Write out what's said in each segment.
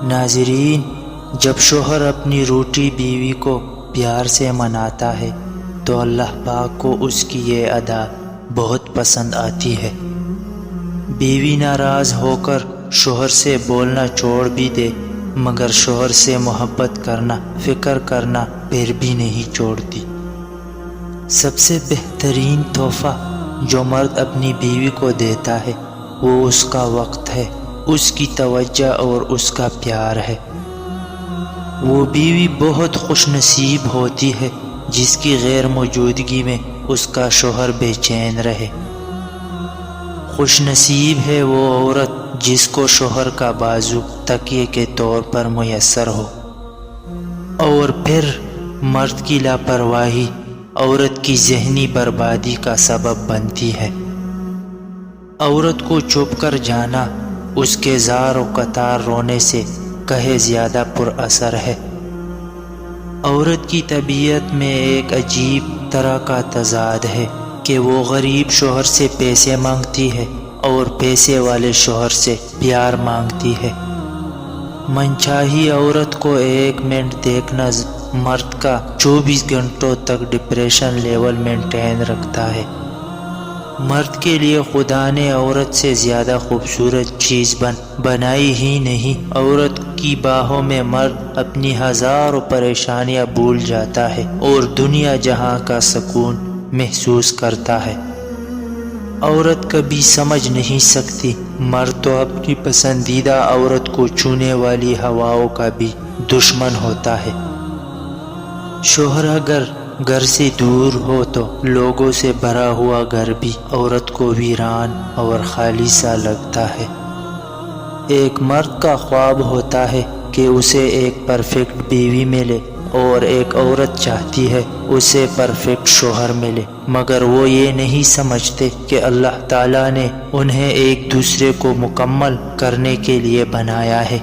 ناظرین، جب شوہر اپنی روٹی بیوی کو پیار سے مناتا ہے تو اللہ پاک کو اس کی یہ ادا بہت پسند آتی ہے۔ بیوی ناراض ہو کر شوہر سے بولنا چھوڑ بھی دے مگر شوہر سے محبت کرنا، فکر کرنا پھر بھی نہیں چھوڑتی۔ سب سے بہترین تحفہ جو مرد اپنی بیوی کو دیتا ہے وہ اس کا وقت ہے، اس کی توجہ اور اس کا پیار ہے۔ وہ بیوی بہت خوش نصیب ہوتی ہے جس کی غیر موجودگی میں اس کا شوہر بے چین رہے۔ خوش نصیب ہے وہ عورت جس کو شوہر کا بازو تکیے کے طور پر میسر ہو۔ اور پھر مرد کی لاپرواہی عورت کی ذہنی بربادی کا سبب بنتی ہے۔ عورت کو چھپ کر جانا اس کے زار و قطار رونے سے کہیں زیادہ پر اثر ہے۔ عورت کی طبیعت میں ایک عجیب طرح کا تضاد ہے کہ وہ غریب شوہر سے پیسے مانگتی ہے اور پیسے والے شوہر سے پیار مانگتی ہے۔ منچاہی عورت کو ایک منٹ دیکھنا مرد کا 24 گھنٹوں تک ڈپریشن لیول مینٹین رکھتا ہے۔ مرد کے لیے خدا نے عورت سے زیادہ خوبصورت چیز بنائی ہی نہیں۔ عورت کی باہوں میں مرد اپنی ہزاروں پریشانیاں بھول جاتا ہے اور دنیا جہاں کا سکون محسوس کرتا ہے۔ عورت کبھی سمجھ نہیں سکتی مرد تو اپنی پسندیدہ عورت کو چھونے والی ہواؤں کا بھی دشمن ہوتا ہے۔ شوہر اگر گھر سے دور ہو تو لوگوں سے بھرا ہوا گھر بھی عورت کو ویران اور خالی سا لگتا ہے۔ ایک مرد کا خواب ہوتا ہے کہ اسے ایک پرفیکٹ بیوی ملے اور ایک عورت چاہتی ہے اسے پرفیکٹ شوہر ملے، مگر وہ یہ نہیں سمجھتے کہ اللہ تعالیٰ نے انہیں ایک دوسرے کو مکمل کرنے کے لیے بنایا ہے۔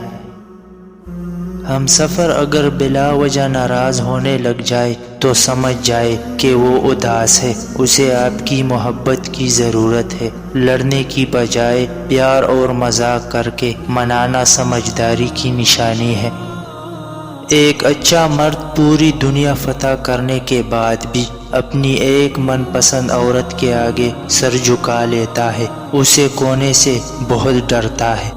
ہم سفر اگر بلا وجہ ناراض ہونے لگ جائے تو سمجھ جائے کہ وہ اداس ہے، اسے آپ کی محبت کی ضرورت ہے۔ لڑنے کی بجائے پیار اور مذاق کر کے منانا سمجھداری کی نشانی ہے۔ ایک اچھا مرد پوری دنیا فتح کرنے کے بعد بھی اپنی ایک من پسند عورت کے آگے سر جھکا لیتا ہے، اسے کھونے سے بہت ڈرتا ہے۔